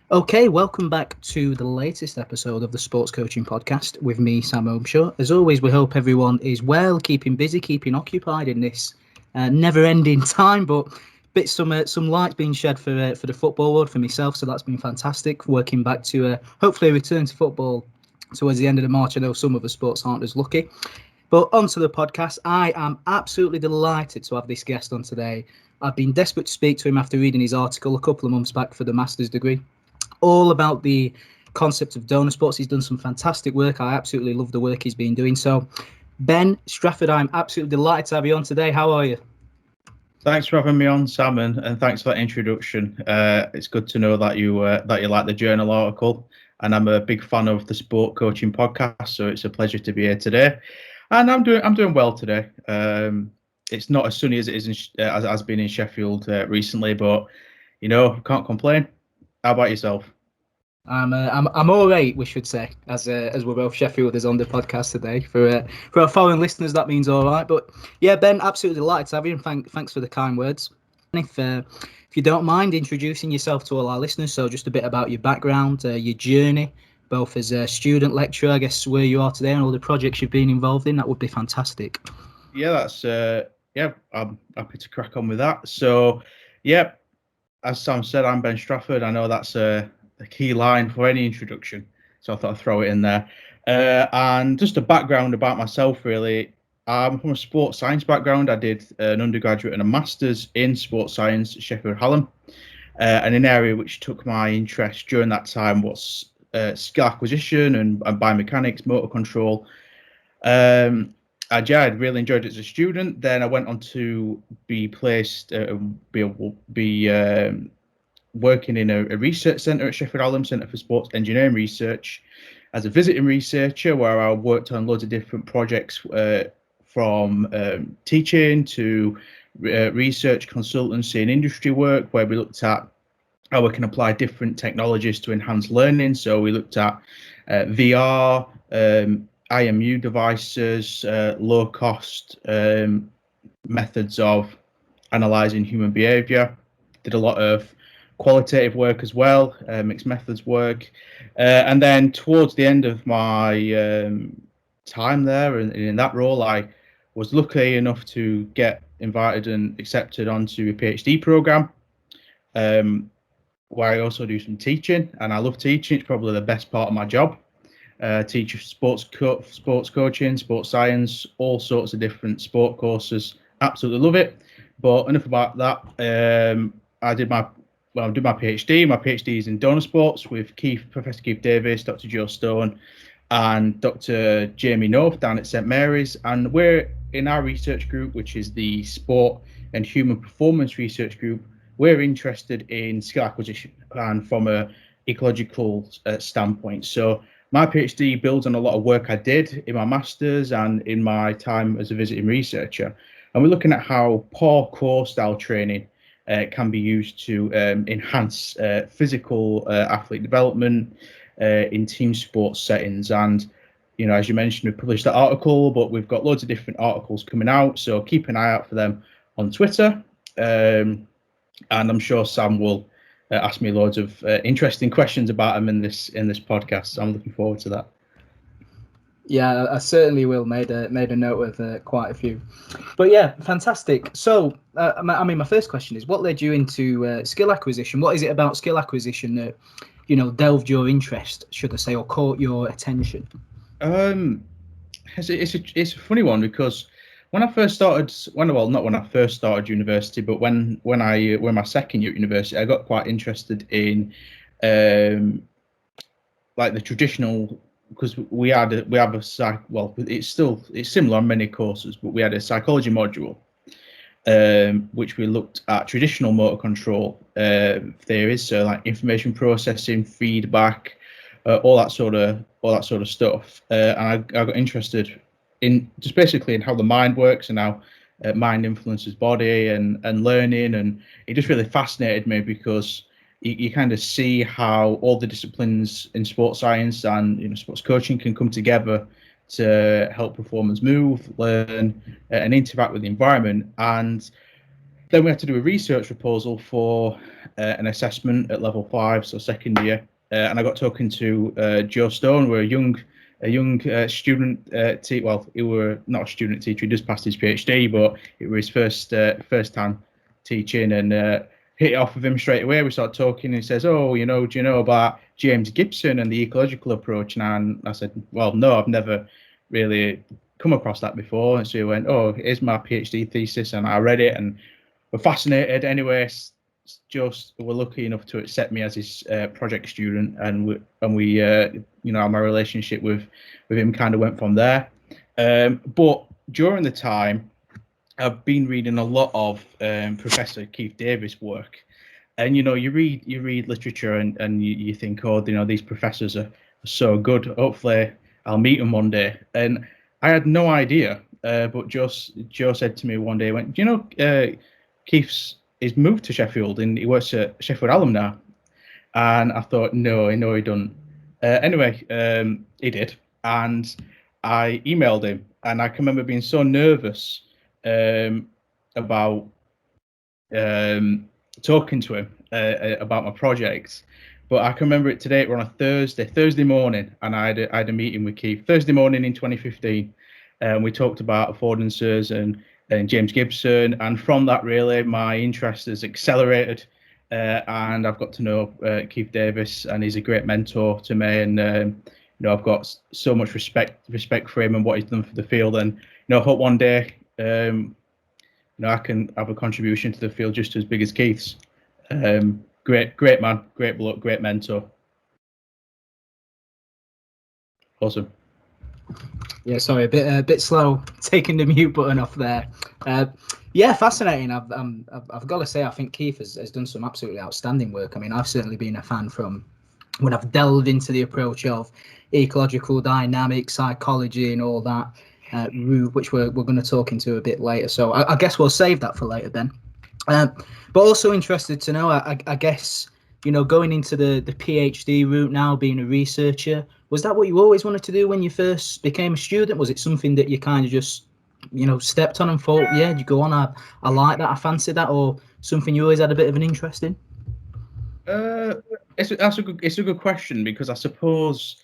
Okay, welcome back to the latest episode of the Sports Coaching Podcast with me, Sam Holmshaw. As always, we hope everyone is well, keeping busy, keeping occupied in this never-ending time. But some light's been shed for the football world for myself, so that's been fantastic. Working back to hopefully a return to football towards the end of the March. I know some of the sports aren't as lucky. But onto the podcast, I am absolutely delighted to have this guest on today. I've been desperate to speak to him after reading his article a couple of months back for the master's degree, all about the concept of donor sports. He's done some fantastic work. I absolutely love the work he's been doing. So, Ben Strafford, I'm absolutely delighted to have you on today. How are you? Thanks for having me on, Sam, and thanks for that introduction. It's good to know that you like the journal article, and I'm a big fan of the Sport Coaching Podcast. So it's a pleasure to be here today, and I'm doing well today. It's not as sunny as it is as it has been in Sheffield recently, but can't complain. How about yourself? I'm all right, we should say, as we're both Sheffielders on the podcast today. For our foreign listeners, that means all right. But yeah, Ben, absolutely delighted to have you, and thanks for the kind words. And if you don't mind introducing yourself to all our listeners, so just a bit about your background, your journey, both as a student, lecturer, I guess where you are today, and all the projects you've been involved in, that would be fantastic. Yeah, I'm happy to crack on with that. So, yeah, as Sam said, I'm Ben Strafford. I know that's a key line for any introduction, so I thought I'd throw it in there. And just a background about myself, really. I'm from a sports science background. I did an undergraduate and a master's in sports science at Sheffield Hallam. And an area which took my interest during that time was skill acquisition and biomechanics, motor control. I'd really enjoyed it as a student. Then I went on to be placed, working in a research centre at Sheffield Hallam Centre for Sports Engineering Research as a visiting researcher, where I worked on loads of different projects from teaching to research consultancy and industry work, where we looked at how we can apply different technologies to enhance learning. So we looked at VR, IMU devices, low cost methods of analysing human behaviour. Did a lot of qualitative work as well, mixed methods work. And then towards the end of my time there and in that role, I was lucky enough to get invited and accepted onto a PhD programme, where I also do some teaching, and I love teaching. It's probably the best part of my job. Teach sports coaching, sports science, all sorts of different sport courses. Absolutely love it. But enough about that. I did my PhD. My PhD is in donor sports with Professor Keith Davis, Dr. Joe Stone, and Dr. Jamie North down at St Mary's. And we're in our research group, which is the Sport and Human Performance Research Group. We're interested in skill acquisition and from a ecological standpoint. So my PhD builds on a lot of work I did in my master's and in my time as a visiting researcher. And we're looking at how parkour style training can be used to enhance physical athlete development in team sports settings. And, as you mentioned, we published that article, but we've got loads of different articles coming out. So keep an eye out for them on Twitter. And I'm sure Sam will ask me loads of interesting questions about them in this podcast. So I'm looking forward to that. Yeah, I certainly will. Made a note of quite a few, but yeah, fantastic. So, my first question is, what led you into skill acquisition? What is it about skill acquisition that, delved your interest, should I say, or caught your attention? It's a funny one, because when I first started, not when I first started university, but when my second year at university, I got quite interested in like the traditional, because it's similar on many courses, but we had a psychology module, which we looked at traditional motor control theories, so like information processing, feedback, all that sort of stuff, and I got interested in just basically in how the mind works and how mind influences body and learning, and it just really fascinated me, because you kind of see how all the disciplines in sports science and sports coaching can come together to help performers move, learn, and interact with the environment. And Then we had to do a research proposal for an assessment at level 5, so second year. And I got talking to Joe Stone, we're a young student. Well, he were not a student teacher; he just passed his PhD, but it was his first time teaching, and hit it off with him straight away. We started talking, and he says, "Oh, do you know about James Gibson and the ecological approach?" And I said, "Well, no, I've never really come across that before." And so he went, "Oh, here's my PhD thesis," and I read it, and we're fascinated. Anyway, just we're lucky enough to accept me as his project student, and we my relationship with him kind of went from there. But during the time, I've been reading a lot of Professor Keith Davis' work, and you read literature and you think, oh, these professors are so good. Hopefully, I'll meet them one day. And I had no idea, but Joe said to me one day, went, Keith's moved to Sheffield and he works at Sheffield Hallam now. And I thought, no, he doesn't. Anyway, he did, and I emailed him, and I can remember being so nervous about talking to him about my project. But I can remember it today. We're on a Thursday morning, and I had a meeting with Keith Thursday morning in 2015, and we talked about affordances and James Gibson, and from that, really, my interest has accelerated, and I've got to know Keith Davis, and he's a great mentor to me, and I've got so much respect for him and what he's done for the field, and I hope one day I can have a contribution to the field just as big as Keith's. Great man, great bloke, great mentor. Awesome. Yeah, sorry, a bit slow taking the mute button off there. Yeah, fascinating. I've got to say, I think Keith has done some absolutely outstanding work. I mean, I've certainly been a fan from when I've delved into the approach of ecological dynamics, psychology, and all that, which we're going to talk into a bit later. So I guess we'll save that for later, Ben. But also interested to know, I guess, going into the PhD route now, being a researcher, was that what you always wanted to do when you first became a student? Was it something that you kind of just, stepped on and thought, yeah, you go on, I like that, I fancy that, or something you always had a bit of an interest in? It's a good question, because I suppose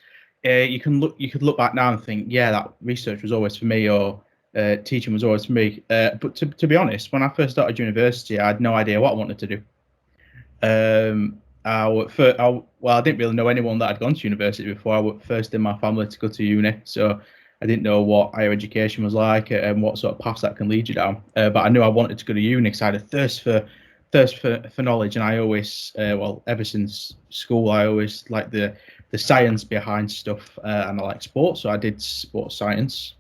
you could look back now and think, yeah, that research was always for me, or teaching was always for me. But to be honest, when I first started university, I had no idea what I wanted to do. I didn't really know anyone that had gone to university before. I was first in my family to go to uni, so I didn't know what higher education was like and what sort of paths that can lead you down. But I knew I wanted to go to uni because I had a thirst for knowledge, and I always, ever since school, I always liked the science behind stuff, and I like sports, so I did sports science.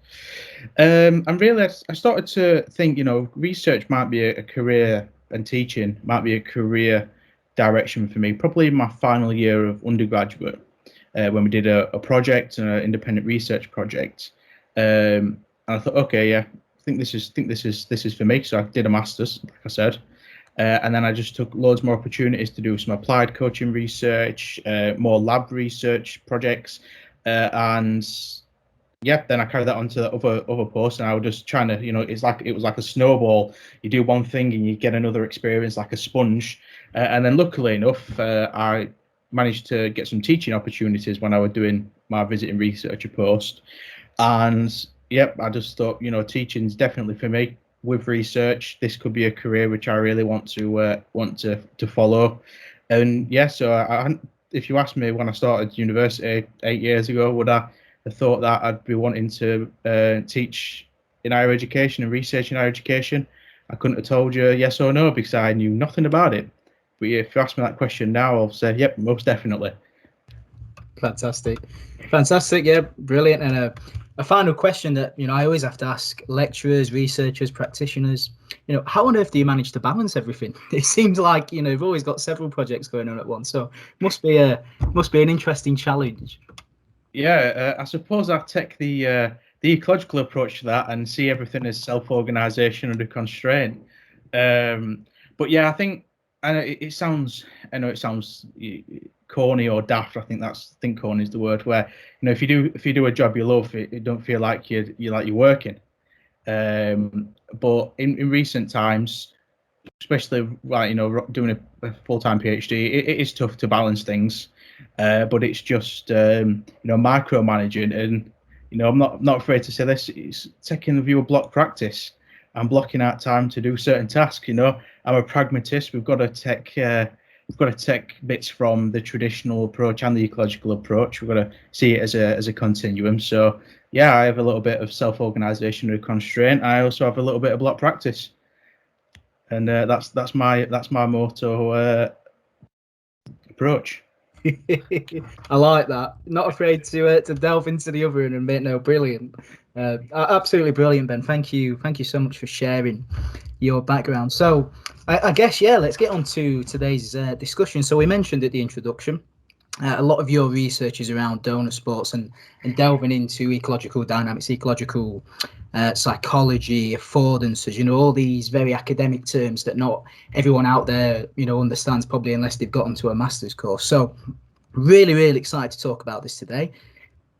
And really, I started to think, research might be a career, and teaching might be a career direction for me, probably in my final year of undergraduate, when we did a project, an independent research project. And I thought, okay, yeah, I think this is for me. So I did a master's, like I said, and then I just took loads more opportunities to do some applied coaching research, more lab research projects, and yeah, then I carried that on to other posts, and I was just trying to, it was like a snowball. You do one thing and you get another experience like a sponge. And then luckily enough, I managed to get some teaching opportunities when I was doing my visiting researcher post. And yep, I just thought, teaching's definitely for me. With research, this could be a career which I really want to follow. And yeah, so if you asked me when I started university 8 years ago, would I have thought that I'd be wanting to teach in higher education and research in higher education? I couldn't have told you yes or no, because I knew nothing about it. But yeah, if you ask me that question now, I'll say, yep, most definitely. Fantastic. Yeah, brilliant. And a final question that I always have to ask lecturers, researchers, practitioners, how on earth do you manage to balance everything? It seems like you've always got several projects going on at once, so must be an interesting challenge. Yeah, I suppose I take the ecological approach to that and see everything as self-organization under constraint. But yeah, I think, and I know it sounds corny or daft. I think corny is the word, where if you do a job you love, it don't feel like you're working. But in recent times, especially like, you know, doing a full-time PhD, it is tough to balance things, but it's just you know, micromanaging. And you know, I'm not afraid to say this, it's taking the view of block practice and blocking out time to do certain tasks. You know, I'm a pragmatist. We've got to take bits from the traditional approach and the ecological approach. We've got to see it as a continuum. So yeah, I have a little bit of self-organization and constraint. I also have a little bit of block practice, and that's my motto approach. I like that. Not afraid to delve into the other and admit, no, brilliant, absolutely brilliant, Ben. Thank you so much for sharing your background. So I guess, yeah, let's get on to today's discussion. So we mentioned at the introduction, a lot of your research is around donor sports and delving into ecological dynamics, ecological psychology, affordances, you know, all these very academic terms that not everyone out there, you know, understands probably unless they've gotten to a master's course. So really, really excited to talk about this today.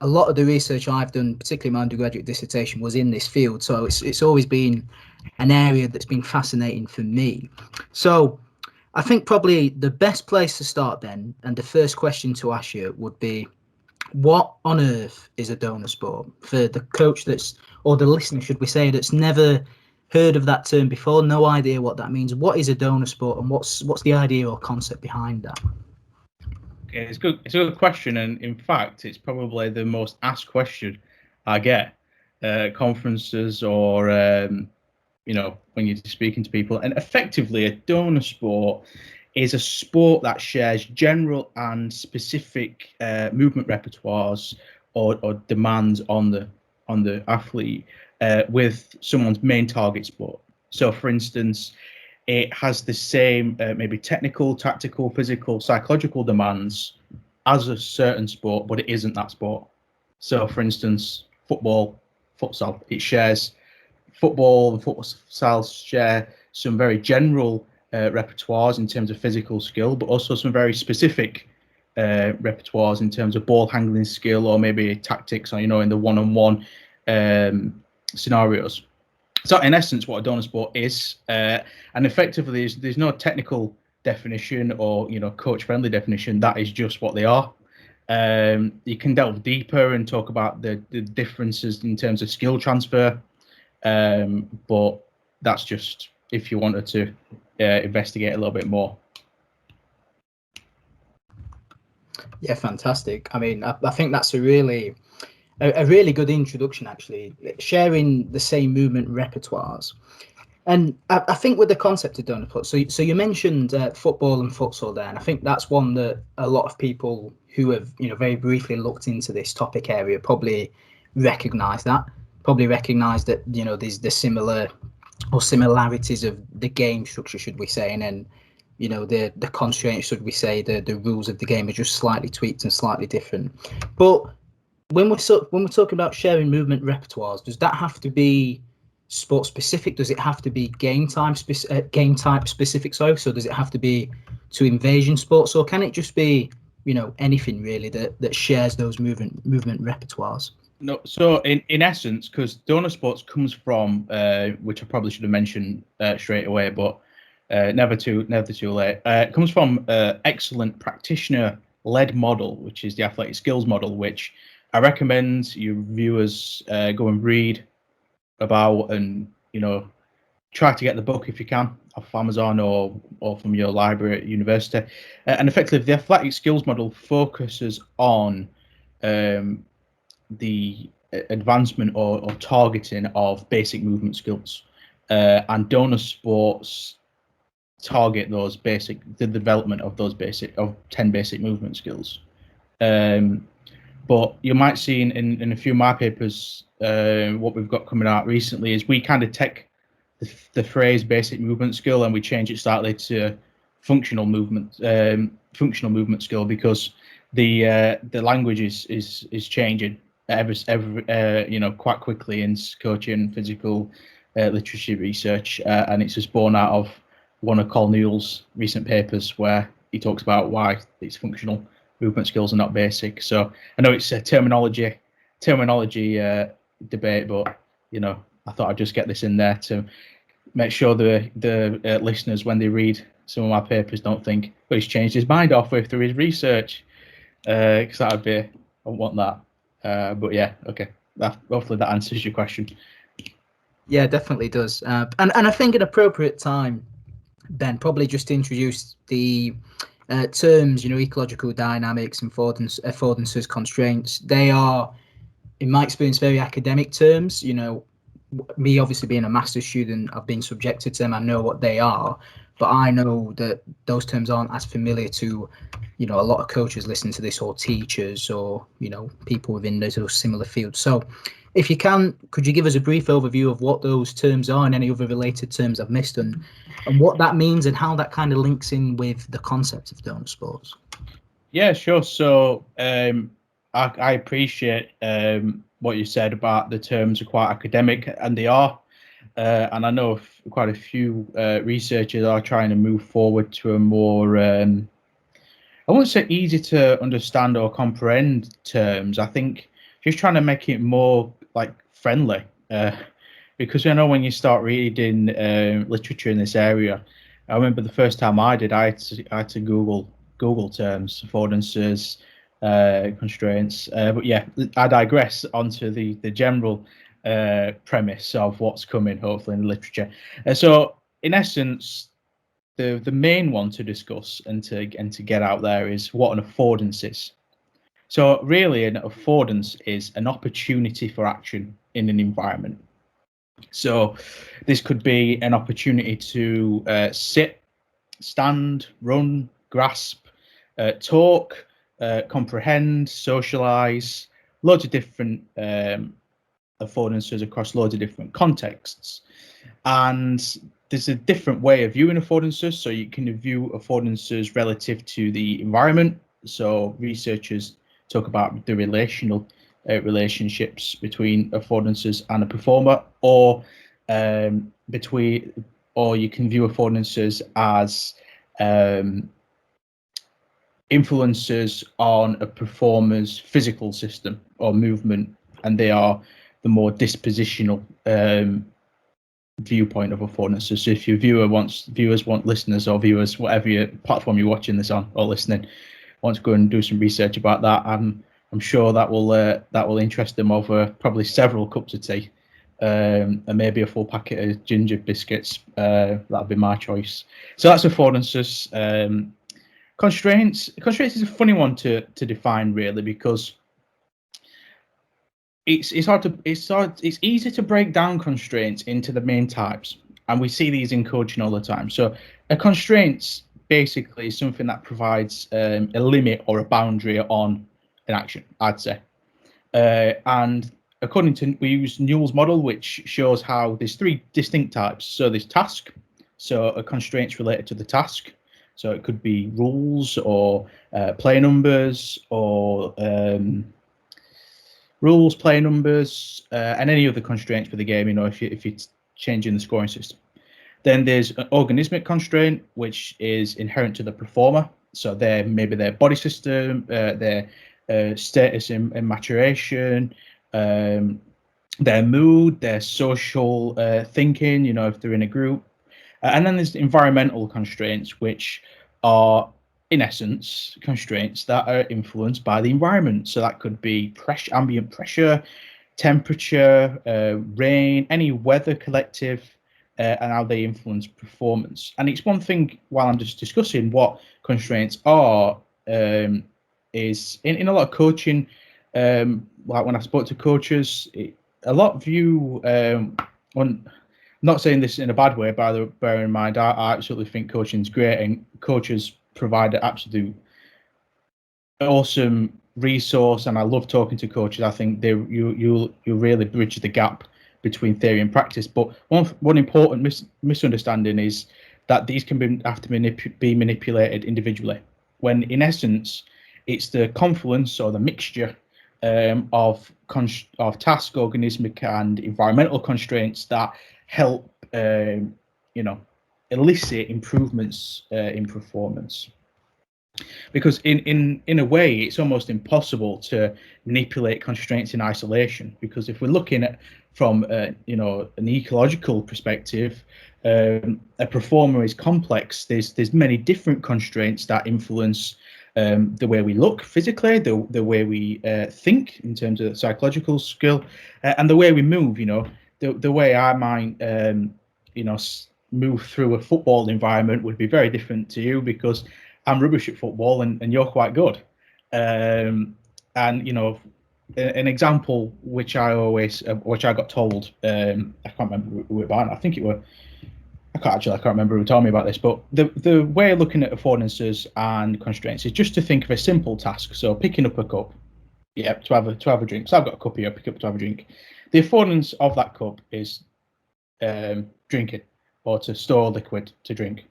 A lot of the research I've done, particularly my undergraduate dissertation, was in this field. So it's always been an area that's been fascinating for me. So I think probably the best place to start then, and the first question to ask you would be, what on earth is a donor sport? For the coach that's, or the listener, should we say, that's never heard of that term before, no idea what that means. What is a donor sport, and what's the idea or concept behind that? Okay, it's good. It's a good question, and in fact, it's probably the most asked question I get at conferences or you know, when you're speaking to people. And effectively, a donor sport is a sport that shares general and specific movement repertoires or demands on the athlete with someone's main target sport. So, for instance, it has the same maybe technical, tactical, physical, psychological demands as a certain sport, but it isn't that sport. So, for instance, football, futsal, it shares football and futsal share some very general repertoires in terms of physical skill, but also some very specific repertoires in terms of ball handling skill or maybe tactics, or, you know, in the one-on-one scenarios. So in essence, what a donor sport is, and effectively, there's no technical definition or, you know, coach-friendly definition. That is just what they are. You can delve deeper and talk about the differences in terms of skill transfer, but that's just if you wanted to investigate a little bit more. Yeah, fantastic. I mean, I think that's a really good introduction, actually, sharing the same movement repertoires. And I think with the concept of donor sport, so you mentioned football and futsal there, and I think that's one that a lot of people who have, you know, very briefly looked into this topic area probably recognise that, you know, there's the similarities of the game structure, should we say, and then, you know, the constraints, should we say, the rules of the game are just slightly tweaked and slightly different. But when we're talking about sharing movement repertoires, does that have to be sport specific? Does it have to be game type specific? Sorry, so does it have to be to invasion sports, or can it just be, you know, anything really that shares those movement repertoires? No, so in essence, because donor sports comes from, which I probably should have mentioned straight away, but never too late. It comes from excellent practitioner-led model, which is the athletic skills model, which I recommend your viewers go and read about, and, you know, try to get the book if you can off Amazon or from your library at university. And effectively, the athletic skills model focuses on the advancement or targeting of basic movement skills, and donor sports target the development of those 10 basic movement skills. But you might see in a few of my papers, what we've got coming out recently is we kind of take the phrase basic movement skill and we change it slightly to functional movement skill, because the language is changing every you know, quite quickly in coaching physical literacy research, and it's just born out of one of Col Newell's recent papers where he talks about why it's functional movement skills are not basic. So I know it's a terminology debate, but, you know, I thought I'd just get this in there to make sure the listeners, when they read some of my papers, don't think, well, he's changed his mind halfway through his research, because I don't want that. But yeah, okay. Hopefully that answers your question. Yeah, definitely does. And I think an appropriate time, Ben, probably just to introduce the terms, ecological dynamics, affordances, constraints. They are, in my experience, very academic terms. Me obviously being a master's student, I've been subjected to them. I know what they are, but I know that those terms aren't as familiar to, a lot of coaches listening to this, or teachers, or people within those similar fields. So, if you can, could you give us a brief overview of what those terms are and any other related terms I've missed, and what that means and how that kind of links in with the concept of donor sports? Yeah, sure. So I appreciate what you said about the terms are quite academic, and they are. And I know quite a few researchers are trying to move forward to a more, I wouldn't say easy to understand or comprehend terms. I think just trying to make it more like friendly, because I know when you start reading literature in this area, I remember the first time I did, I had to Google terms, affordances, constraints. But yeah, I digress onto the general premise of what's coming, hopefully, in the literature. So, in essence, the main one to discuss and to get out there is what an affordance is. So, really, an affordance is an opportunity for action in an environment. So, this could be an opportunity to sit, stand, run, grasp, talk, comprehend, socialize, loads of different affordances across loads of different contexts. And there's a different way of viewing affordances. So you can view affordances relative to the environment. So researchers talk about the relational relationships between affordances and a performer, or you can view affordances as influences on a performer's physical system or movement, and they are the more dispositional viewpoint of affordances. So if your listeners or viewers, whatever your platform you're watching this on or listening, want to go and do some research about that, I'm sure that will interest them over probably several cups of tea, and maybe a full packet of ginger biscuits. That'll be my choice. So that's affordances. Constraints is a funny one to define, really, because it's easy to break down constraints into the main types, and we see these in coaching all the time. So a constraint basically is something that provides a limit or a boundary on an action, I'd say. And according to, we use Newell's model, which shows how there's three distinct types. So there's task. So a constraint's related to the task. So it could be rules or play numbers, or rules, play numbers, and any other constraints for the game. If you're changing the scoring system. Then there's an organismic constraint, which is inherent to the performer. So maybe their body system, their status in maturation, their mood, their social thinking. If they're in a group. And then there's the environmental constraints, which are, in essence, constraints that are influenced by the environment. So that could be pressure, ambient pressure, temperature, rain, any weather collective, and how they influence performance. And it's one thing, while I'm just discussing what constraints are, is in a lot of coaching, like when I spoke to coaches, a lot view not saying this in a bad way, bear in mind, I absolutely think coaching is great, and coaches provide an absolute awesome resource, and I love talking to coaches. I think you really bridge the gap between theory and practice. But one important misunderstanding is that these can have to be manipulated individually, when in essence it's the confluence or the mixture of task, organismic, and environmental constraints that help elicit improvements in performance. Because in a way, it's almost impossible to manipulate constraints in isolation. Because if we're looking at from an ecological perspective, A performer is complex. There's many different constraints that influence the way we look physically, the way we think in terms of psychological skill, and the way we move. The way I might move through a football environment would be very different to you, because I'm rubbish at football and you're quite good. And an example which I got told, I can't remember who it was. I think it was. I can't remember who told me about this, but the way of looking at affordances and constraints is just to think of a simple task. So picking up a cup, to have a drink. So I've got a cup here, pick up to have a drink. The affordance of that cup is drinking, or to store liquid to drink.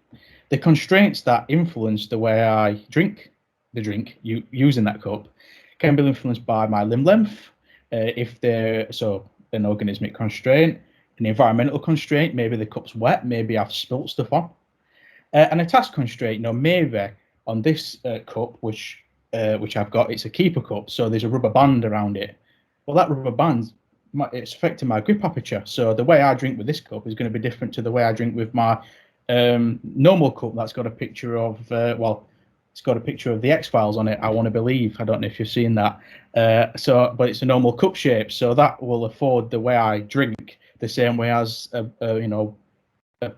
The constraints that influence the way I drink the drink using that cup can be influenced by my limb length, if they're an organismic constraint, an environmental constraint, maybe the cup's wet, maybe I've spilt stuff on, and a task constraint. Maybe on this cup, which I've got, it's a keeper cup, so there's a rubber band around it. Well, that rubber band, it's affecting my grip aperture. So the way I drink with this cup is going to be different to the way I drink with my normal cup. That's got a picture of it's got a picture of the X-Files on it, I want to believe. I don't know if you've seen that. But it's a normal cup shape, so that will afford the way I drink the same way as a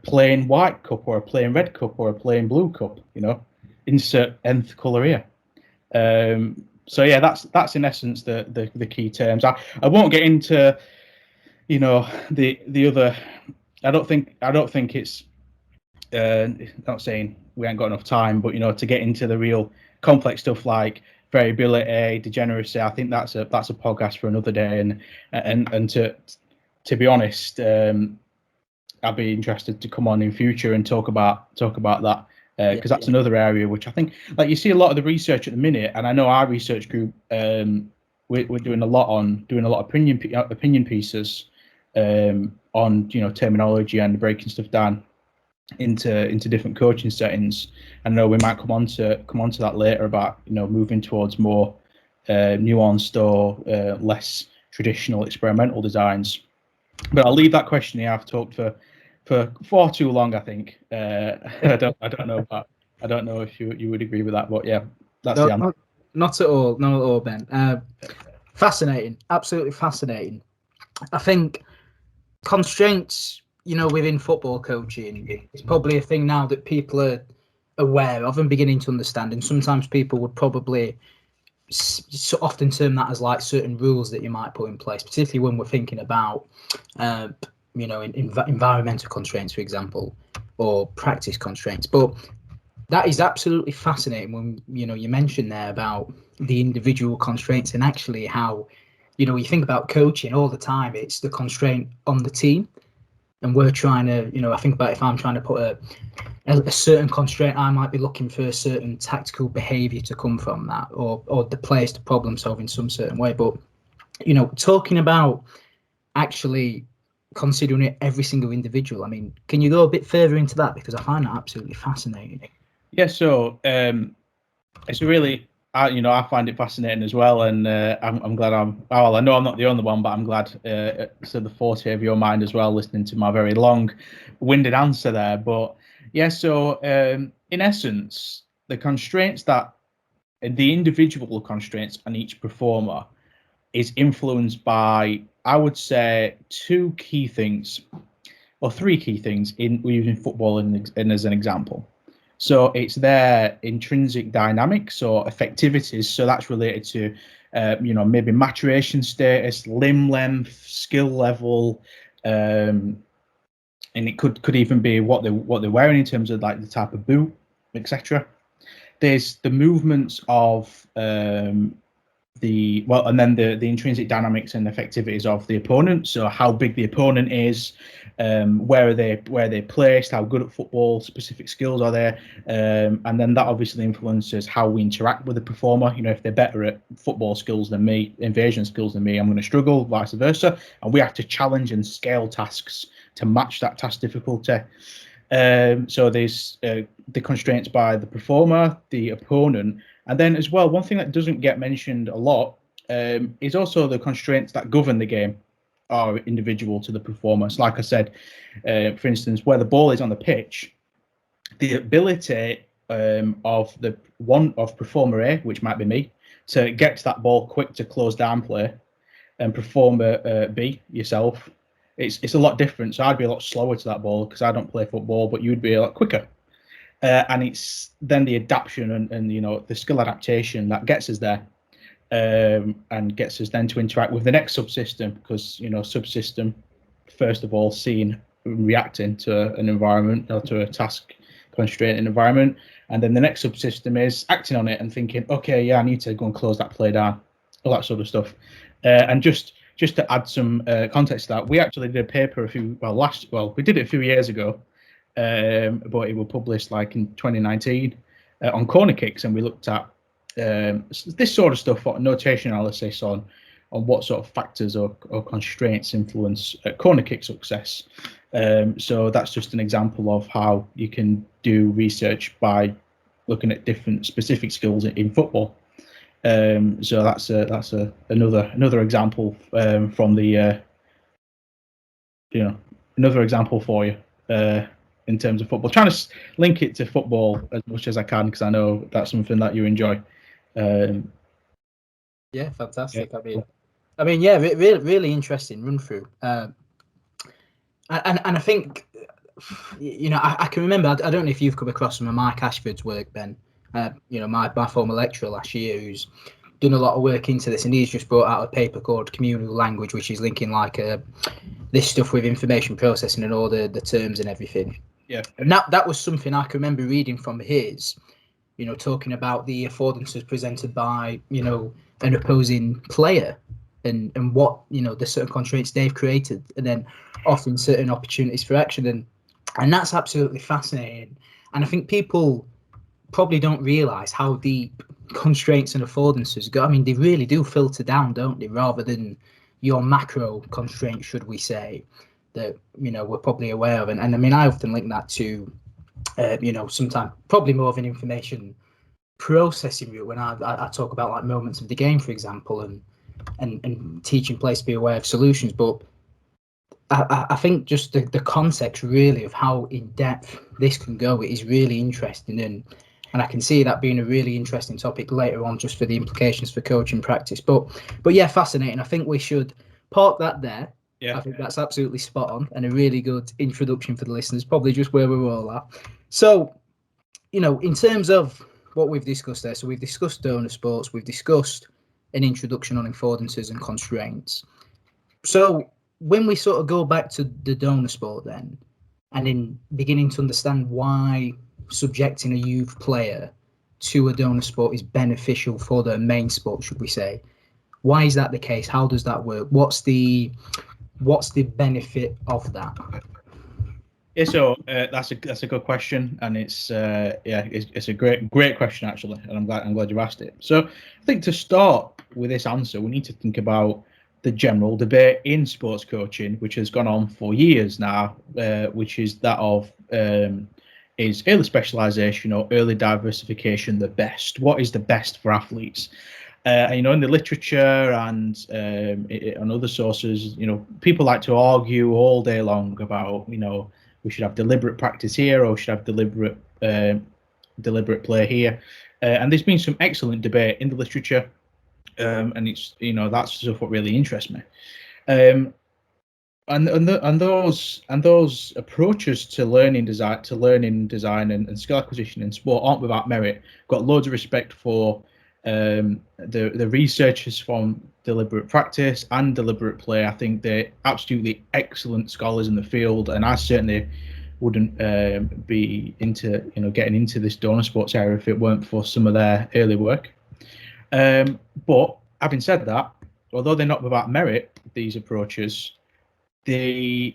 plain white cup, or a plain red cup, or a plain blue cup. Insert nth colour here. That's in essence the key terms. I won't get into the other. I don't think it's not saying we ain't got enough time, but to get into the real complex stuff like variability, degeneracy, I think that's a podcast for another day. And to be honest, I'd be interested to come on in future and talk about that, because that's another area which I think, like, you see a lot of the research at the minute, and I know our research group, we're doing a lot of opinion pieces on terminology and breaking stuff down into different coaching settings. I know we might come on to that later about moving towards more nuanced or less traditional experimental designs. But I'll leave that question here. I've talked for far too long, I think. I don't know if you would agree with that, but yeah, that's the answer. Not at all, Ben. Fascinating, absolutely fascinating. I think constraints, within football coaching, it's probably a thing now that people are aware of and beginning to understand. And sometimes people would probably often term that as like certain rules that you might put in place, particularly when we're thinking about, environmental constraints, for example, or practice constraints. But that is absolutely fascinating when, you mentioned there about the individual constraints, and actually how, you think about coaching all the time, it's the constraint on the team. And we're trying to, I think about if I'm trying to put a certain constraint, I might be looking for a certain tactical behaviour to come from that, or the players to problem solve in some certain way. But, talking about actually considering it every single individual, I mean, can you go a bit further into that? Because I find that absolutely fascinating. Yeah, so it's really, I find it fascinating as well, and I'm glad I know I'm not the only one, but I'm glad to the forte of your mind as well, listening to my very long-winded answer there. But yeah, so in essence, the constraints the individual constraints on each performer is influenced by, I would say, two key things, or three key things we're using football in as an example. So it's their intrinsic dynamics or effectivities. So that's related to, maybe maturation status, limb length, skill level, and it could even be what they're wearing in terms of like the type of boot, etc. There's the movements of and then the intrinsic dynamics and effectivities of the opponent. So how big the opponent is, where they're placed, how good at football, specific skills are there, and then that obviously influences how we interact with the performer. If they're better at football skills than me, invasion skills than me, I'm going to struggle, vice versa, and we have to challenge and scale tasks to match that task difficulty. So there's the constraints by the performer, the opponent, and then as well, one thing that doesn't get mentioned a lot is also the constraints that govern the game. are individual to the performance. Like I said, for instance, where the ball is on the pitch, the ability of performer A, which might be me, to get to that ball quick to close down play, and performer B, yourself, it's a lot different. So I'd be a lot slower to that ball because I don't play football, but you'd be a lot quicker. And it's then the adaptation and the skill adaptation that gets us there, and gets us then to interact with the next subsystem, because subsystem, first of all, seeing and reacting to an environment or to a task constraint environment, and then the next subsystem is acting on it and thinking, okay, yeah, I need to go and close that play down, all that sort of stuff. And just to add some context to that, we actually did a paper we did it a few years ago, but it was published like in 2019 on corner kicks, and we looked at this sort of stuff, notation analysis on what sort of factors or constraints influence corner kick success. So that's just an example of how you can do research by looking at different specific skills in football. So that's another example from the another example for you in terms of football. Trying to link it to football as much as I can, because I know that's something that you enjoy. Yeah, fantastic. Yeah. I mean, yeah, really interesting run through. And I think, I can remember. I don't know if you've come across some of Mike Ashford's work, Ben. My former lecturer last year, who's done a lot of work into this, and he's just brought out a paper called Communal Language, which is linking like this stuff with information processing and all the terms and everything. Yeah. And that was something I can remember reading from his, talking about the affordances presented by, an opposing player and what, the certain constraints they've created, and then offering certain opportunities for action. And that's absolutely fascinating. And I think people probably don't realise how deep constraints and affordances go. I mean, they really do filter down, don't they? Rather than your macro constraints, should we say, that, we're probably aware of. And I mean, I often link that to, sometimes probably more of an information processing route when I talk about like moments of the game, for example, and teaching players to be aware of solutions. But I think just the context really of how in depth this can go is really interesting, and I can see that being a really interesting topic later on, just for the implications for coaching practice. But yeah, fascinating. I think we should park that there. Yeah. I think that's absolutely spot on and a really good introduction for the listeners, probably just where we're all at. So, in terms of what we've discussed there, so we've discussed donor sports, we've discussed an introduction on affordances and constraints. So when we sort of go back to the donor sport then, and in beginning to understand why subjecting a youth player to a donor sport is beneficial for the main sport, should we say? Why is that the case? How does that work? What's the benefit of that? Yeah, so that's a good question, and it's a great question actually, and I'm glad you asked it. So I think to start with this answer, we need to think about the general debate in sports coaching, which has gone on for years now, which is that of is early specialisation or early diversification the best? What is the best for athletes? In the literature and on other sources, people like to argue all day long about, we should have deliberate practice here, or we should have deliberate play here. And there's been some excellent debate in the literature, and it's that's stuff what really interests me. And those approaches to learning design and skill acquisition in sport aren't without merit. Got loads of respect for the researchers from deliberate practice and deliberate play. I think they're absolutely excellent scholars in the field, and I certainly wouldn't be into getting into this donor sports area if it weren't for some of their early work. But having said that, although they're not without merit, these approaches, a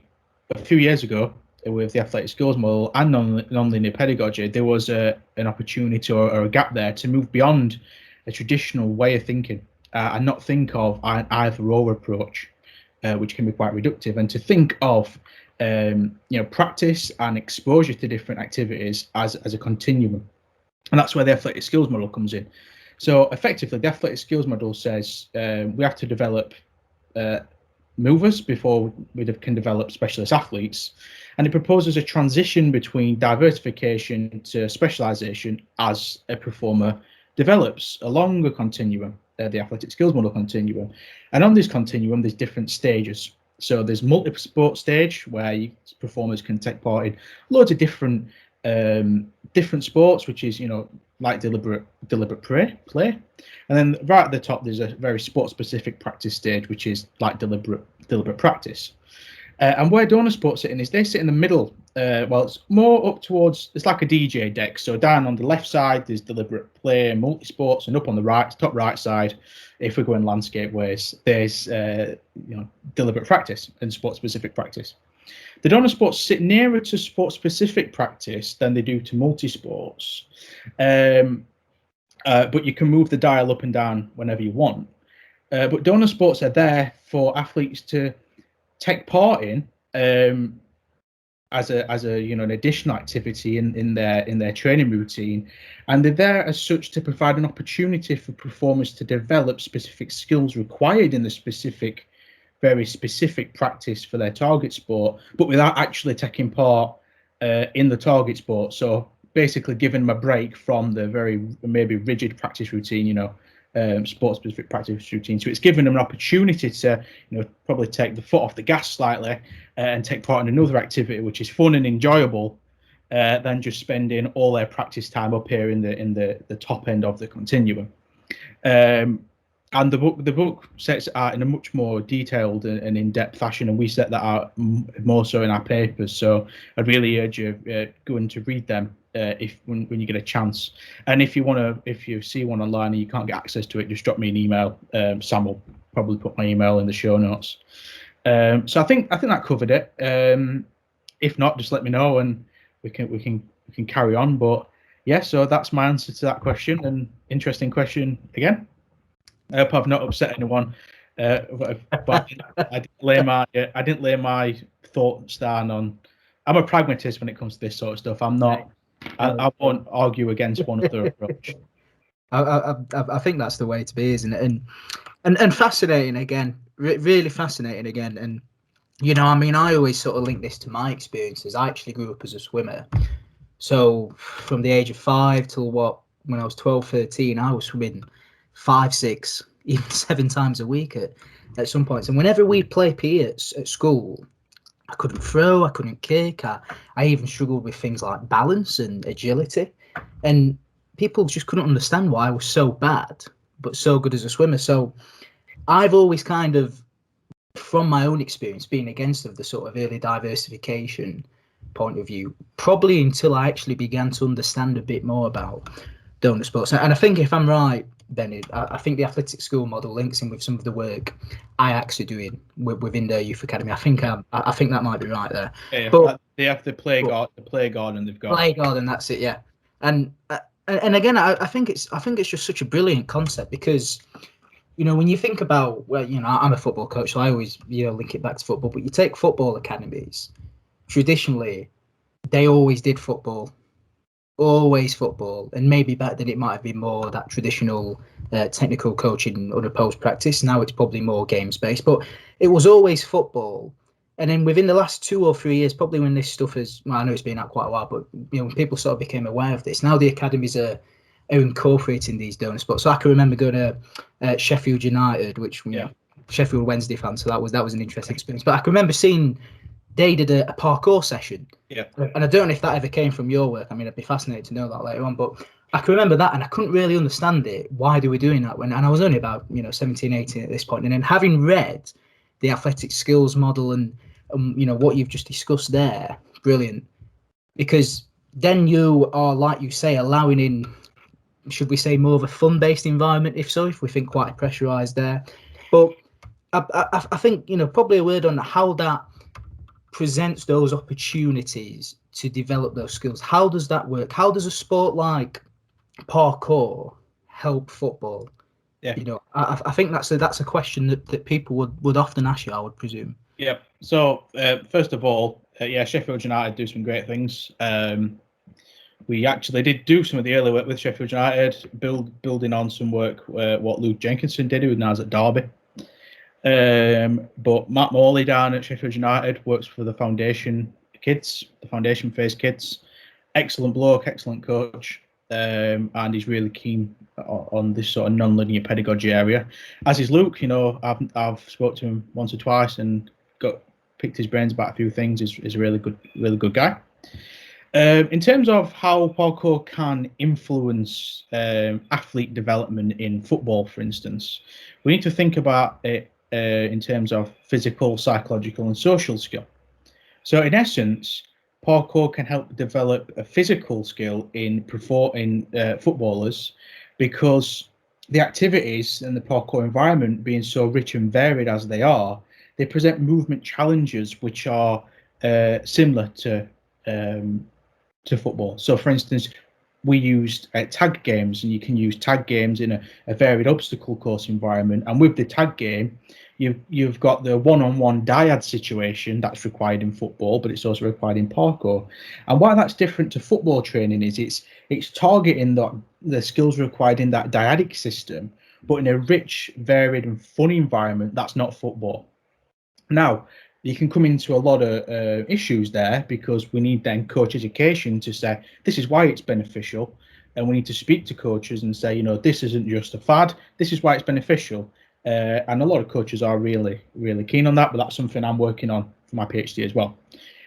few years ago with the athletic skills model and non-linear pedagogy, there was an opportunity or a gap there to move beyond a traditional way of thinking and not think of an either-or approach, which can be quite reductive, and to think of practice and exposure to different activities as a continuum. And that's where the athletic skills model comes in. So effectively, the athletic skills model says we have to develop movers before we can develop specialist athletes. And it proposes a transition between diversification to specialisation as a performer develops along a continuum, the athletic skills model continuum. And on this continuum, there's different stages. So there's multi-sport stage where performers can take part in loads of different sports, which is, like deliberate play. And then right at the top, there's a very sport-specific practice stage, which is like deliberate practice. And where donor sports sit in is they sit in the middle. Well, it's more up towards, it's like a DJ deck. So down on the left side, there's deliberate play and multi-sports, and up on the right, top right side, if we go in landscape ways, there's deliberate practice and sport-specific practice. The donor sports sit nearer to sport-specific practice than they do to multi-sports, but you can move the dial up and down whenever you want. But donor sports are there for athletes to take part in as an additional activity in their training routine, and they're there as such to provide an opportunity for performers to develop specific skills required in the very specific practice for their target sport, but without actually taking part in the target sport. So basically giving them a break from the very maybe rigid practice routine, sport-specific practice routine. So it's giving them an opportunity to, probably take the foot off the gas slightly and take part in another activity which is fun and enjoyable, than just spending all their practice time up here in the top end of the continuum. And the book sets it out in a much more detailed and in-depth fashion, and we set that out more so in our papers. So I'd really urge you going to read them when you get a chance. And if you see one online and you can't get access to it, just drop me an email. Sam will probably put my email in the show notes. So I think that covered it. If not, just let me know and we can carry on. But yeah, so that's my answer to that question. And interesting question again. I hope I've not upset anyone, but I didn't lay my thoughts down on. I'm a pragmatist when it comes to this sort of stuff. I'm not. I won't argue against one other approach. I think that's the way to be, isn't it? And fascinating again, really fascinating again. And I always sort of link this to my experiences. I actually grew up as a swimmer, so from the age of 5 till when I was 12, 13, I was swimming 5, 6, even 7 times a week at some points. And whenever we'd play PE at school, I couldn't throw, I couldn't kick. I even struggled with things like balance and agility. And people just couldn't understand why I was so bad, but so good as a swimmer. So I've always kind of, from my own experience, been against the sort of early diversification point of view, probably until I actually began to understand a bit more about donor sports. And I think, if I'm right, Benny, I think the athletic school model links in with some of the work Ajax are doing within their youth academy. I think that might be right there. Yeah, but they have the play garden they've got. Play garden, that's it. Yeah, and again, I think it's just such a brilliant concept because, when you think about, I'm a football coach, so I always link it back to football. But you take football academies, traditionally, they always did football. Always football, and maybe back then it might have been more that traditional technical coaching unopposed practice. Now it's probably more games based, but it was always football. And then within the last 2 or 3 years, probably when this stuff I know it's been out quite a while, but people sort of became aware of this. Now the academies are incorporating these donor sports. So I can remember going to Sheffield United, which Sheffield Wednesday fan, so that was an interesting experience. But I can remember seeing they did a parkour session. Yeah. And I don't know if that ever came from your work. I mean, I'd be fascinated to know that later on. But I can remember that, and I couldn't really understand it. Why they were doing that? And I was only about 17, 18 at this point. And then having read the athletic skills model and what you've just discussed there, brilliant. Because then you are, like you say, allowing in, should we say, more of a fun-based environment, if we think quite pressurised there. But I think, probably a word on how that presents those opportunities to develop those skills. How does that work? How does a sport like parkour help football? Yeah, I think that's a question that people would often ask you, I would presume. Yeah. So first of all, Sheffield United do some great things. We actually did do some of the early work with Sheffield United, building on some work what Luke Jenkinson did, who now is at Derby. But Matt Morley down at Sheffield United works for the foundation kids, the foundation phase kids. Excellent bloke, excellent coach, and he's really keen on this sort of non-linear pedagogy area. As is Luke. I've spoke to him once or twice and picked his brains about a few things. He's a really good guy. In terms of how parkour can influence athlete development in football, for instance, we need to think about it in terms of physical, psychological, and social skill. So, in essence, parkour can help develop a physical skill in footballers, because the activities and the parkour environment being so rich and varied as they are, they present movement challenges which are similar to football. So, for instance, we used tag games, and you can use tag games in a varied obstacle course environment. And with the tag game, you've got the one-on-one dyad situation that's required in football, but it's also required in parkour. And why that's different to football training is it's targeting the skills required in that dyadic system, but in a rich, varied, and fun environment that's not football. Now, you can come into a lot of issues there, because we need then coach education to say this is why it's beneficial, and we need to speak to coaches and say, this isn't just a fad, this is why it's beneficial. And a lot of coaches are really keen on that, but that's something I'm working on for my PhD as well.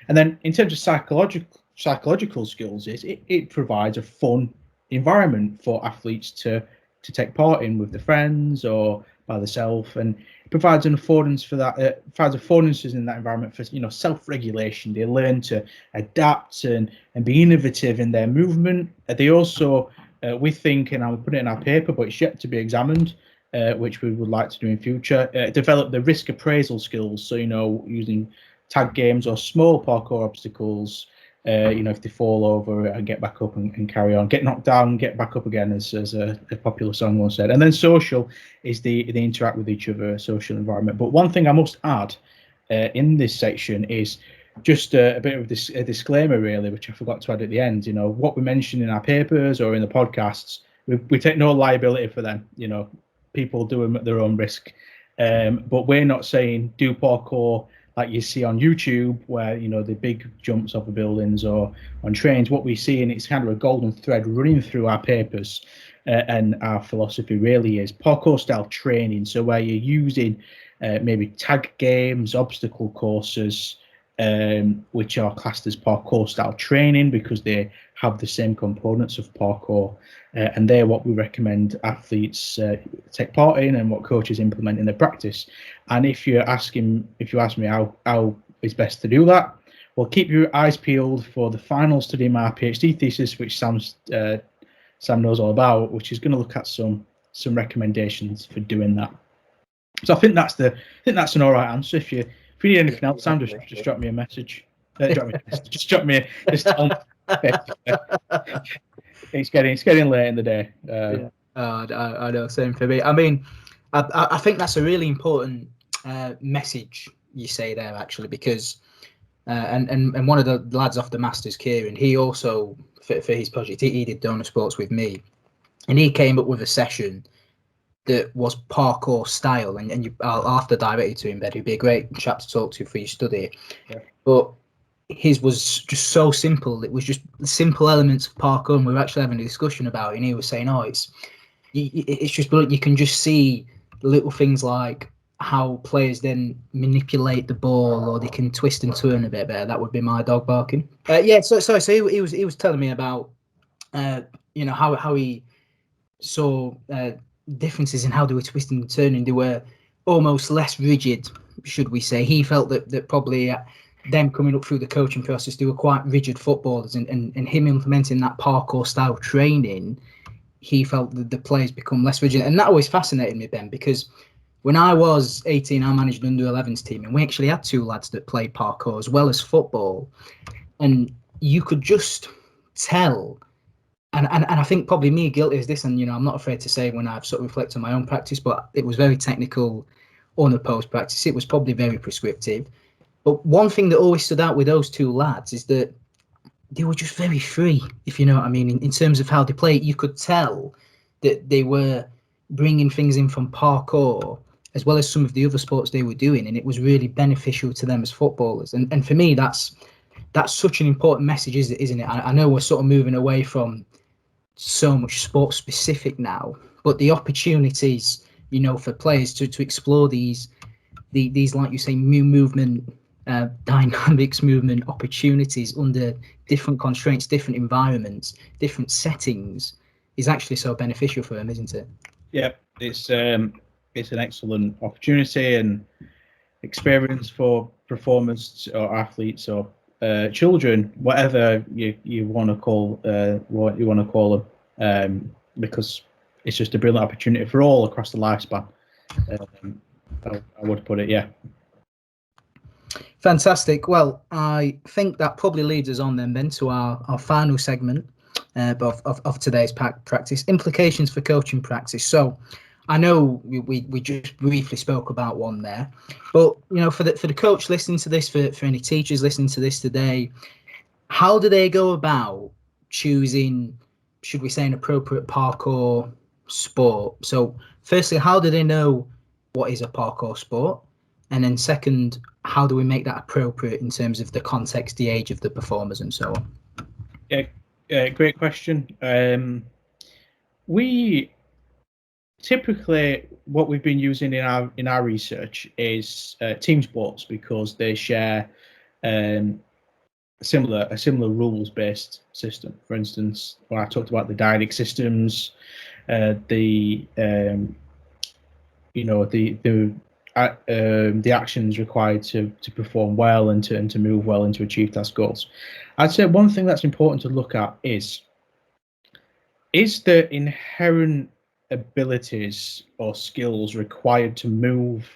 And then in terms of psychological skills, it provides a fun environment for athletes to take part in with their friends or by themselves, and it provides an affordance for that. Provides affordances in that environment for self-regulation. They learn to adapt and be innovative in their movement. They also we think, and I'll put it in our paper, but it's yet to be examined, which we would like to do in future, develop the risk appraisal skills. So, using tag games or small parkour obstacles, if they fall over and get back up and carry on, get knocked down, get back up again, as a popular song once said. And then social is they interact with each other, social environment. But one thing I must add in this section is just a bit of a disclaimer, really, which I forgot to add at the end. What we mention in our papers or in the podcasts, we take no liability for them. People do them at their own risk, but we're not saying do parkour like you see on YouTube, where the big jumps off the buildings, or on trains. What we see, and it's kind of a golden thread running through our papers and our philosophy, really is parkour style training. So where you're using maybe tag games, obstacle courses, which are classed as parkour style training because they have the same components of parkour, and they're what we recommend athletes take part in, and what coaches implement in their practice. And if you ask me how is best to do that, well, keep your eyes peeled for the final study in my PhD thesis, which Sam knows all about, which is going to look at some recommendations for doing that. So I think that's an all right answer. If you need anything else, Sam, just drop me a message. Just tell me. It's getting late in the day. Yeah. I know, same for me. I mean, I think that's a really important message you say there, actually, because and one of the lads off the Masters, Kieran, he also for his project he did donor sports with me, and he came up with a session that was parkour style, and I'll have to direct you to him, Ben. He'd be a great chap to talk to for your study. Yeah. But his was just so simple. It was just simple elements of parkour, and we were actually having a discussion about it, and he was saying, it's just brilliant. You can just see little things like how players then manipulate the ball, or they can twist and turn a bit better. That would be my dog barking. So he was telling me about how he saw differences in how they were twisting and turning. They were almost less rigid, should we say. He felt that probably them coming up through the coaching process, they were quite rigid footballers, and him implementing that parkour style training, he felt that the players become less rigid. And that always fascinated me, Ben, because when I was 18, I managed an under-11s team, and we actually had two lads that played parkour as well as football, and you could just tell. And I think probably me guilty is this, and I'm not afraid to say when I've sort of reflected on my own practice, but it was very technical, unopposed practice. It was probably very prescriptive. But one thing that always stood out with those two lads is that they were just very free, if you know what I mean, in terms of how they play. You could tell that they were bringing things in from parkour as well as some of the other sports they were doing, and it was really beneficial to them as footballers. And for me, that's such an important message, isn't it? I know we're sort of moving away from so much sport specific now, but the opportunities, for players to explore these like you say, movement dynamics, movement opportunities under different constraints, different environments, different settings, is actually so beneficial for them, isn't it? Yeah, it's an excellent opportunity and experience for performers or athletes or children, whatever you want to call them, because it's just a brilliant opportunity for all across the lifespan. I would put it, yeah. Fantastic. Well, I think that probably leads us on then, Ben, to our final segment of today's practice, implications for coaching practice. So I know we just briefly spoke about one there, but for the coach listening to this, for any teachers listening to this today, how do they go about choosing, should we say, an appropriate parkour sport? So firstly, how do they know what is a parkour sport? And then second, how do we make that appropriate in terms of the context, the age of the performers, and so on? Yeah, great question. We typically, what we've been using in our research is team sports, because they share a similar rules based system. For instance, when I talked about the dyadic systems, the actions required to perform well and to move well and to achieve task goals. I'd say one thing that's important to look at is the inherent abilities or skills required to move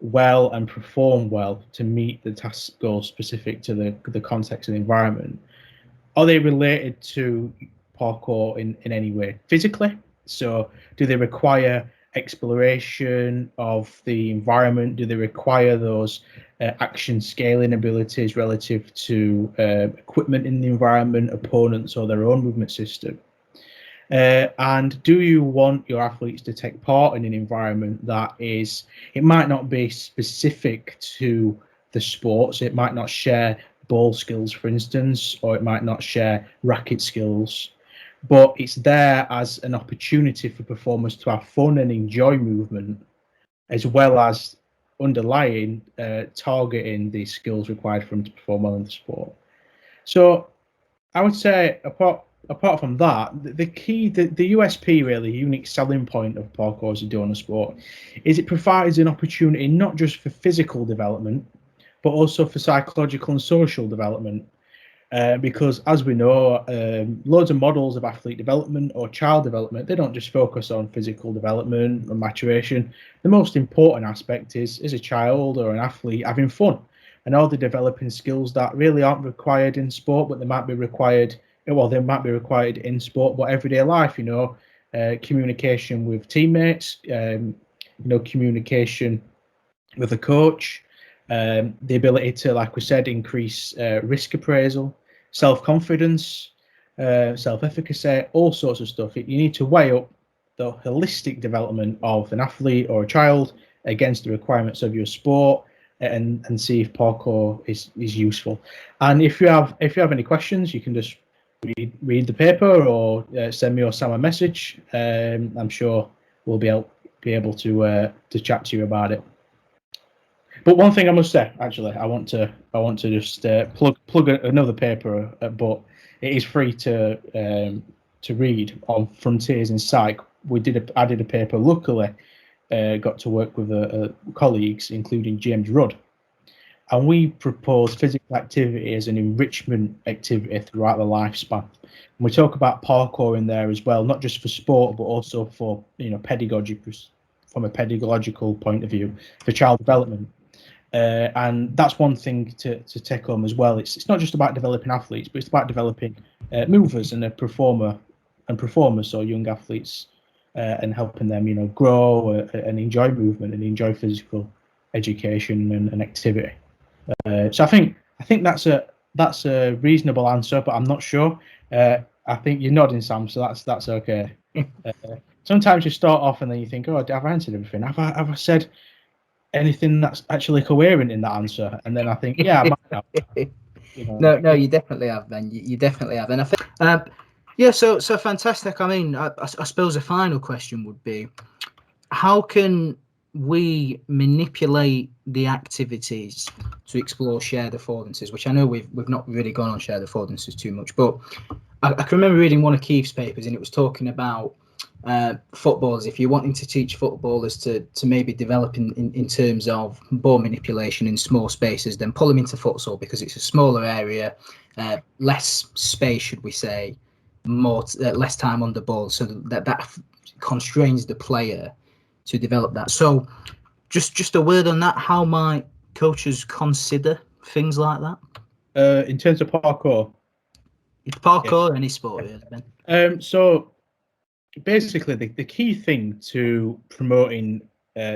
well and perform well to meet the task goals specific to the context and environment. Are they related to parkour in any way physically? So do they require exploration of the environment? Do they require those action scaling abilities relative to equipment in the environment, opponents, or their own movement system? And do you want your athletes to take part in an environment that is, it might not be specific to the sports, it might not share ball skills, for instance, or it might not share racket skills, but it's there as an opportunity for performers to have fun and enjoy movement, as well as underlying targeting the skills required for them to perform well in the sport. So I would say, apart from that, the key, the USP, really, unique selling point of parkour as a doner sport, is it provides an opportunity not just for physical development, but also for psychological and social development. Because as we know, loads of models of athlete development or child development, they don't just focus on physical development or maturation. The most important aspect is a child or an athlete having fun, and all the developing skills that really aren't required in sport, but they might be required. Well, they might be required in sport, but everyday life, communication with teammates, communication with a coach, the ability to, like we said, increase risk appraisal, self-confidence, self-efficacy, all sorts of stuff. You need to weigh up the holistic development of an athlete or a child against the requirements of your sport, and see if parkour is useful. And if you have any questions, you can just read the paper or send me or Sam a message. I'm sure we'll be able to chat to you about it. But one thing I must say, actually, I want to just plug another paper, but it is free to read on Frontiers in Psych. I did a paper. Luckily, got to work with colleagues, including James Rudd, and we propose physical activity as an enrichment activity throughout the lifespan. And we talk about parkour in there as well, not just for sport, but also for pedagogy, from a pedagogical point of view, for child development. And that's one thing to take home as well. It's not just about developing athletes, but it's about developing movers and performers, so young athletes, and helping them, grow and enjoy movement and enjoy physical education and activity. So I think that's a reasonable answer, but I'm not sure. I think you're nodding, Sam, so that's okay. sometimes you start off and then you think, oh, have I answered everything? Have I said anything that's actually coherent in that answer? And then I think, yeah, I might have. You know. No, you definitely have, Ben. You definitely have, and I think, yeah. So fantastic. I mean, I suppose a final question would be, how can we manipulate the activities to explore shared affordances? Which I know we've not really gone on shared affordances too much, but I can remember reading one of Keith's papers, and it was talking about footballers. If you're wanting to teach footballers to maybe develop in terms of ball manipulation in small spaces, then pull them into futsal because it's a smaller area, less space, should we say, more less time on the ball, so that constrains the player to develop that. So just a word on that. How might coaches consider things like that? In terms of parkour? Parkour, yeah. Any sport, really, Ben. So basically, the key thing to promoting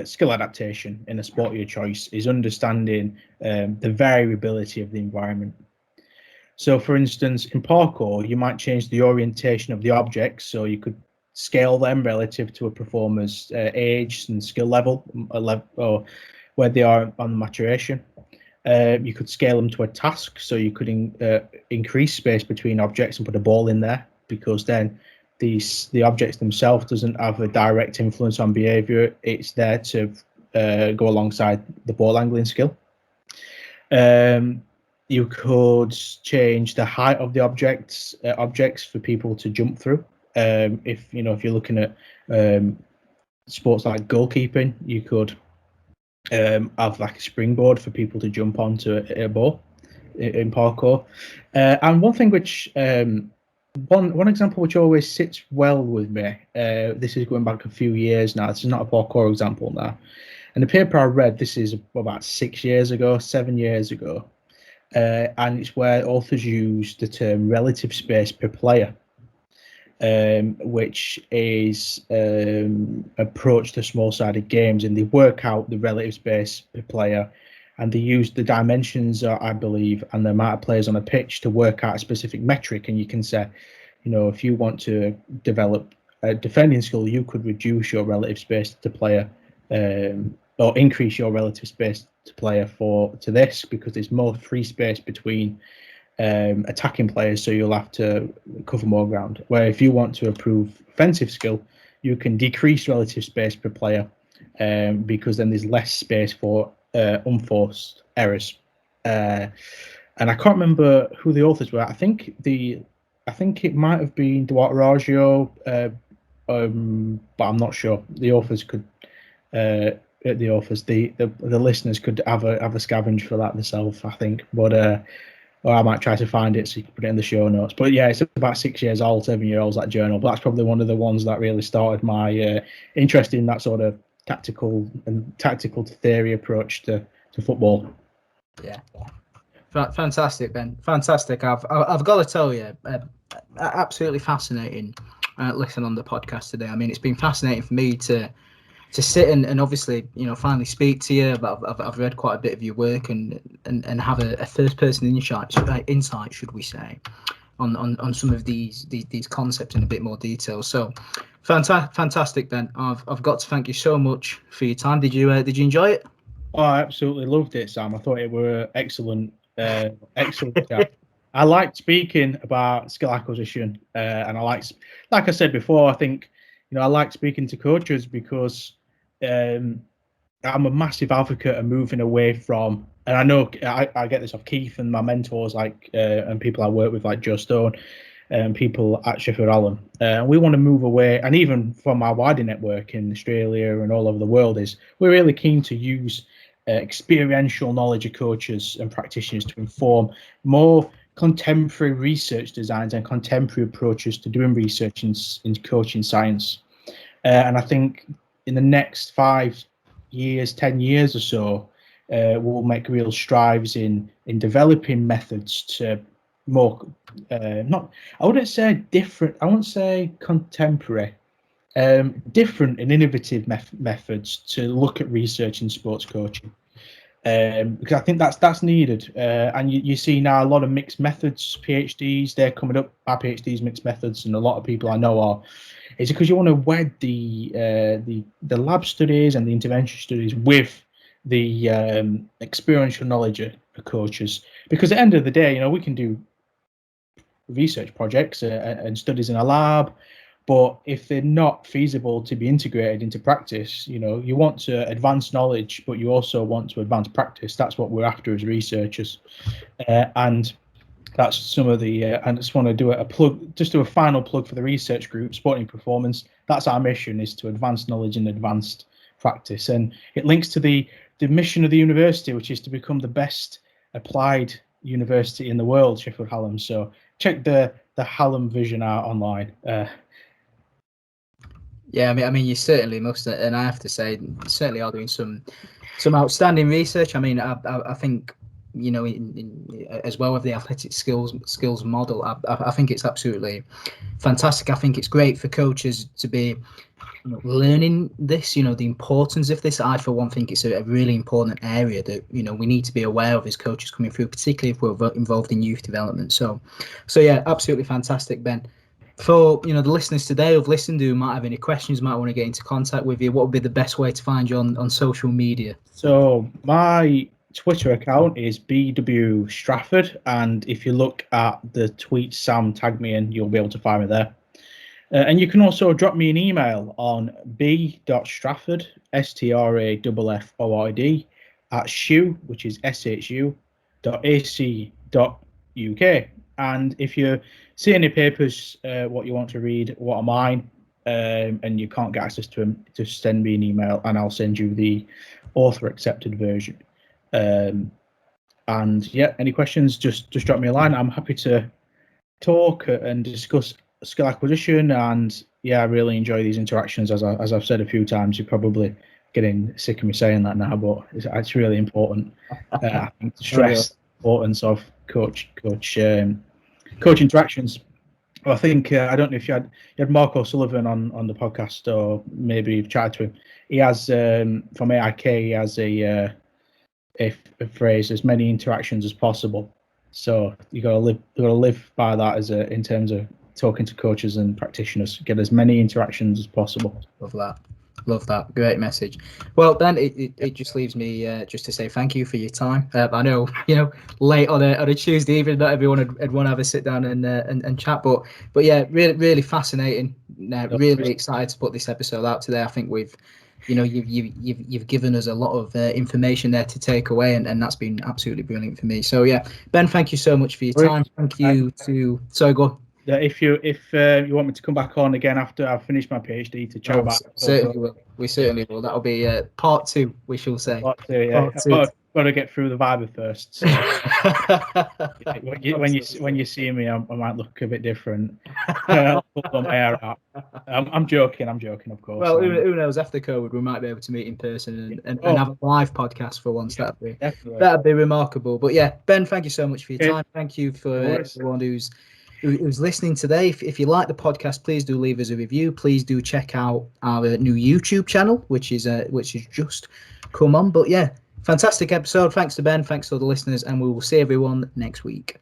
skill adaptation in a sport of your choice is understanding the variability of the environment. So, for instance, in parkour, you might change the orientation of the objects, so you could scale them relative to a performer's age and skill level, or where they are on the maturation. You could scale them to a task, so you could increase space between objects and put a ball in there, because then the objects themselves doesn't have a direct influence on behavior. It's there to go alongside the ball angling skill. You could change the height of the objects for people to jump through. If you're looking at sports like goalkeeping, you could have like a springboard for people to jump onto a ball in parkour. And one thing which one example which always sits well with me, this is going back a few years now, this is not a parkour example now, and the paper I read, this is about 7 years ago, and it's where authors use the term relative space per player, which is approach to small-sided games, and they work out the relative space per player, and they use the dimensions, I believe, and the amount of players on a pitch to work out a specific metric. And you can say, if you want to develop a defending skill, you could reduce your relative space to player, or increase your relative space to player to this, because there's more free space between attacking players, so you'll have to cover more ground. Where if you want to improve offensive skill, you can decrease relative space per player, because then there's less space for unforced errors. And I can't remember who the authors were. I think it might have been Duarte Raggio, but I'm not sure. The authors could. The listeners could have a scavenge for that themselves, I think, but or I might try to find it so you can put it in the show notes. But yeah, it's about 6 years old, 7 year olds, that journal. But that's probably one of the ones that really started my interest in that sort of tactical to theory approach to football. Yeah, fantastic, Ben. Fantastic. I've got to tell you, absolutely fascinating. Listen on the podcast today. I mean, it's been fascinating for me to sit and obviously finally speak to you. But I've read quite a bit of your work and have a first person insight, should we say, on some of these concepts in a bit more detail. So fantastic, Ben. I've got to thank you so much for your time. Did you enjoy it? Oh, I absolutely loved it, Sam. I thought it were excellent chat. I liked speaking about skill acquisition, and I like I said before, I think I like speaking to coaches because I'm a massive advocate of moving away from, and I know I get this off Keith and my mentors, like and people I work with, like Joe Stone, and people at Sheffield Hallam. We want to move away, and even from our wider network in Australia and all over the world, we're really keen to use experiential knowledge of coaches and practitioners to inform more contemporary research designs and contemporary approaches to doing research in coaching science. And I think in the next 5 years, 10 years or so, we'll make real strides in developing methods to more, I wouldn't say different, I wouldn't say contemporary, different and innovative methods to look at research in sports coaching. because I think that's needed. And you see now a lot of mixed methods PhDs, they're coming up. Our PhDs mixed methods, and a lot of people I know are. Is it because you want to wed the lab studies and the intervention studies with the experiential knowledge of coaches? Because at the end of the day, we can do research projects and studies in a lab, but if they're not feasible to be integrated into practice, you want to advance knowledge, but you also want to advance practice. That's what we're after as researchers, and that's some of the. I just want to do a final plug for the research group, Sporting Performance. That's our mission: is to advance knowledge and advanced practice, and it links to the mission of the university, which is to become the best applied university in the world, Sheffield Hallam. So check the Hallam vision out online. Yeah, I mean, you certainly must, and I have to say, you certainly are doing some outstanding research. I mean, I think as well with the athletic skills model, I think it's absolutely fantastic. I think it's great for coaches to be learning this, the importance of this. I, for one, think it's a really important area that we need to be aware of as coaches coming through, particularly if we're involved in youth development. So yeah, absolutely fantastic, Ben. For the listeners today who've listened, who might have any questions, might want to get into contact with you, what would be the best way to find you on social media? So my Twitter account is BW Strafford, and if you look at the tweet Sam tagged me in, you'll be able to find me there. And you can also drop me an email on b.strafford, STRAFFORD, at SHU, which is SHU.ac.uk. And if you see any papers, what you want to read, what are mine, and you can't get access to them, just send me an email and I'll send you the author-accepted version. And yeah, any questions, just drop me a line. I'm happy to talk and discuss skill acquisition, and yeah, I really enjoy these interactions. As I've said a few times, you're probably getting sick of me saying that now, but it's really important. I think to stress the importance of coach interactions. Well, I think I don't know if you had Mark O'Sullivan on the podcast, or maybe you've chatted to him. He has from AIK, he has a phrase: as many interactions as possible. So you got to live by that in terms of talking to coaches and practitioners. Get as many interactions as possible. Love that. Great message. Well, Ben, it just leaves me just to say thank you for your time. I know late on a Tuesday evening, not everyone would want to have a sit down and chat, but yeah, really fascinating. Really excited to put this episode out today. I think we've you've given us a lot of information there to take away, and that's been absolutely brilliant for me. So yeah, Ben, thank you so much for your time. Thank you to. Sorry, go on. If you want me to come back on again after I've finished my PhD to chat about, certainly will. We certainly will. That'll be part 2, we shall say. Part 2, yeah. Got to get through the Viber first. So. when you see me, I might look a bit different. I'll pull my hair out. I'm joking, of course. Well, who knows? After COVID, we might be able to meet in person and have a live podcast for once. That'd be remarkable. But yeah, Ben, thank you so much for your time. Thank you for everyone who's listening today. If you like the podcast, please do leave us a review. Please do check out our new YouTube channel, which is just come on. But yeah, fantastic episode. Thanks to Ben, thanks to all the listeners, and we will see everyone next week.